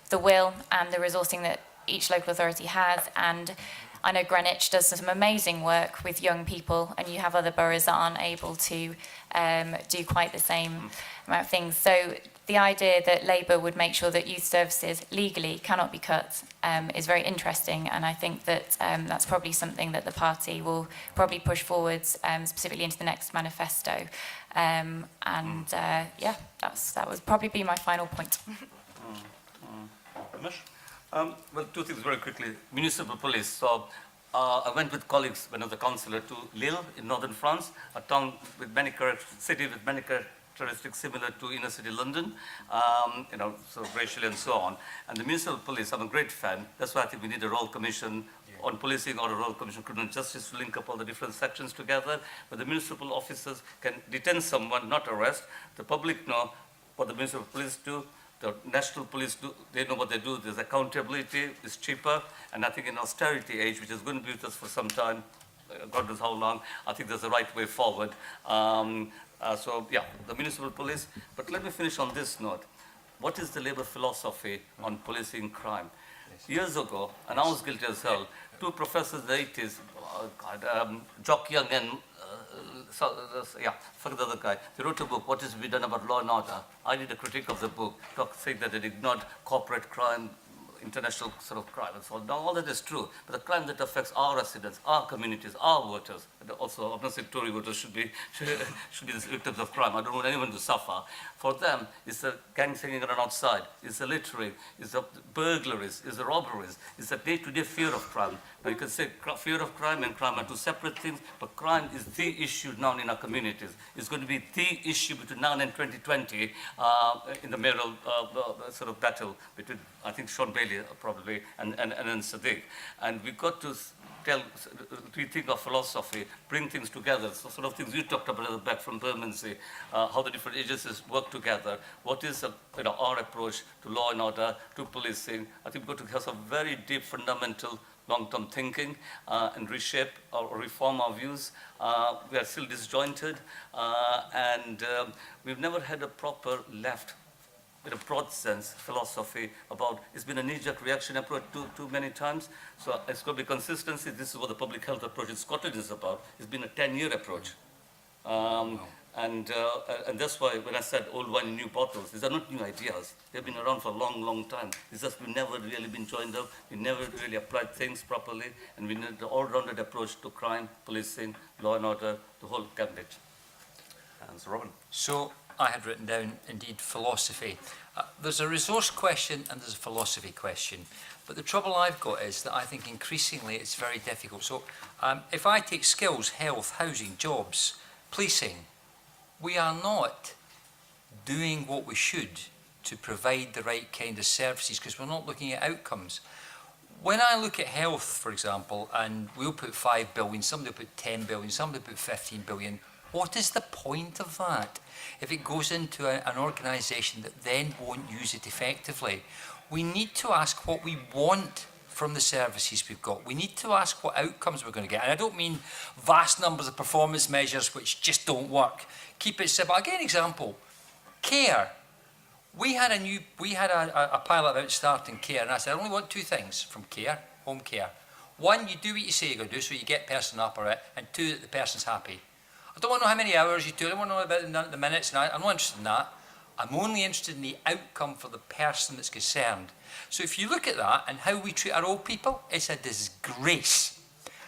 the will and the resourcing that each local authority has. And I know Greenwich does some amazing work with young people, and you have other boroughs that aren't able to do quite the same amount of things. So the idea that Labour would make sure that youth services legally cannot be cut is very interesting, and I think that that's probably something that the party will probably push forwards, specifically into the next manifesto. Yeah, that would probably be my final point. Unmesh? Well, two things very quickly. Municipal police. So I went with colleagues when I was a councillor to Lille in northern France, a town with many city with many characteristics similar to inner city London, so racially and so on. And the municipal police, I'm a great fan. That's why I think we need a royal commission on policing or a royal commission of criminal justice to link up all the different sections together. But the municipal officers can detain someone, not arrest. The public know what the municipal police do. The national police do, they know what they do. There's accountability, it's cheaper, and I think in austerity age, which is going to be with us for some time, God knows how long, I think there's a right way forward. So yeah, the municipal police. But let me finish on this note. What is the Labour philosophy on policing crime? Years ago, and I was guilty as hell, two professors in the 80s, Jock Young and forget the other guy. They wrote a book, What is to be done about law and order. I did a critique of the book, saying that it ignored corporate crime, international sort of crime and so on. Now all that is true, but the crime that affects our residents, our communities, our voters, and also I'm not saying Tory voters should be the victims of crime. I don't want anyone to suffer. For them, it's the gang singing around outside, it's the littering, it's the burglaries, it's the robberies, it's the day-to-day fear of crime. Now you can say fear of crime and crime are two separate things, but crime is the issue now in our communities. It's going to be the issue between now and 2020 in the mayoral sort of battle between, I think, Sean Bailey probably and Sadiq. And we've got to rethink our philosophy, bring things together. So sort of things you talked about at the back from Bermondsey, how the different agencies work together. What is our approach to law and order, to policing? I think we've got to have some very deep, fundamental, long-term thinking and reshape or reform our views. We are still disjointed, and we've never had a proper left, in a broad sense, philosophy about, it's been a knee-jerk reaction approach too many times. So it's got to be consistency. This is what the public health approach in Scotland is about. It's been a 10-year approach. And that's why when I said old wine in new bottles, these are not new ideas. They've been around for a long, long time. It's just we've never really been joined up. We never really applied things properly. And we need an all-rounded approach to crime, policing, law and order, the whole gambit. And so Robin. So I had written down, indeed, philosophy. There's a resource question and there's a philosophy question. But the trouble I've got is that I think increasingly it's very difficult. So if I take skills, health, housing, jobs, policing, we are not doing what we should to provide the right kind of services because we're not looking at outcomes. When I look at health, for example, and we'll put 5 billion, somebody will put 10 billion, somebody will put 15 billion, what is the point of that if it goes into an organisation that then won't use it effectively? We need to ask what we want from the services we've got. We need to ask what outcomes we're going to get. And I don't mean vast numbers of performance measures which just don't work. Keep it simple. I'll give an example. Care. We had a pilot about starting care, and I said, I only want two things from care, home care. One, you do what you say you're going to do, so you get person up for it, and two, that the person's happy. I don't want to know how many hours you do, I don't want to know about the minutes, and I'm not interested in that. I'm only interested in the outcome for the person that's concerned. So if you look at that and how we treat our old people, it's a disgrace.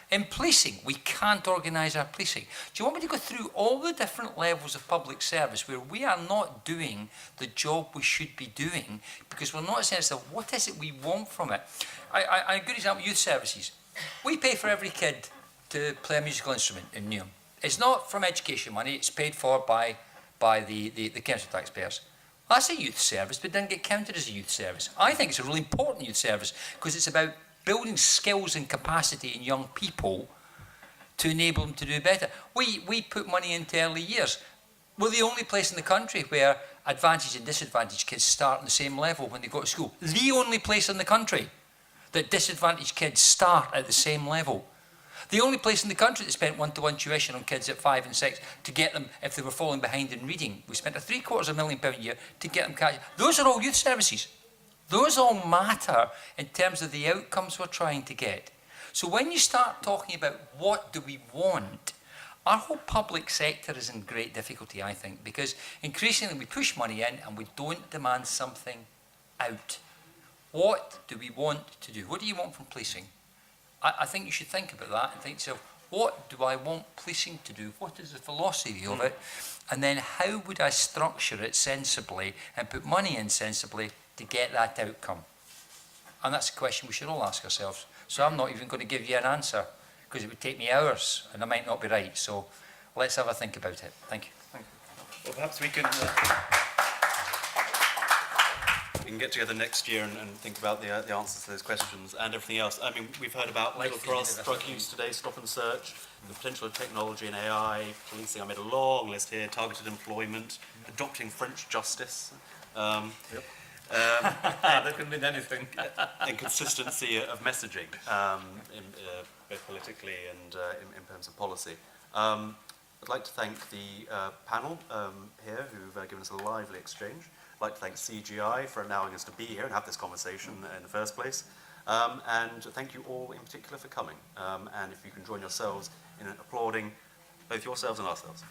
In policing, we can't organise our policing. Do you want me to go through all the different levels of public service where we are not doing the job we should be doing because we're not saying, what is it we want from it? A good example, youth services. We pay for every kid to play a musical instrument in Newham. It's not from education money, it's paid for by the council taxpayers. That's a youth service, but it doesn't get counted as a youth service. I think it's a really important youth service because it's about building skills and capacity in young people to enable them to do better. We put money into early years. We're the only place in the country where advantaged and disadvantaged kids start on the same level when they go to school. The only place in the country that disadvantaged kids start at the same level. The only place in the country that spent one-to-one tuition on kids at 5 and 6 to get them, if they were falling behind in reading. We spent £750,000 a year to get them catch. Those are all youth services. Those all matter in terms of the outcomes we're trying to get. So when you start talking about what do we want, our whole public sector is in great difficulty, I think, because increasingly we push money in and we don't demand something out. What do we want to do? What do you want from policing? I think you should think about that and think to yourself, what do I want policing to do? What is the philosophy of it? And then how would I structure it sensibly and put money in sensibly to get that outcome? And that's a question we should all ask ourselves. So I'm not even going to give you an answer because it would take me hours and I might not be right. So let's have a think about it. Thank you. Thank you. Well, perhaps we can get together next year and think about the answers to those questions and everything else. I mean, we've heard about middle class drug use today, stop and search, the potential of technology and AI, policing. I made a long list here, targeted employment, adopting French justice. There can be anything. And consistency of messaging, both politically and in terms of policy. I'd like to thank the panel here who've given us a lively exchange. I'd like to thank CGI for allowing us to be here and have this conversation in the first place. And thank you all in particular for coming. And if you can join yourselves in applauding both yourselves and ourselves.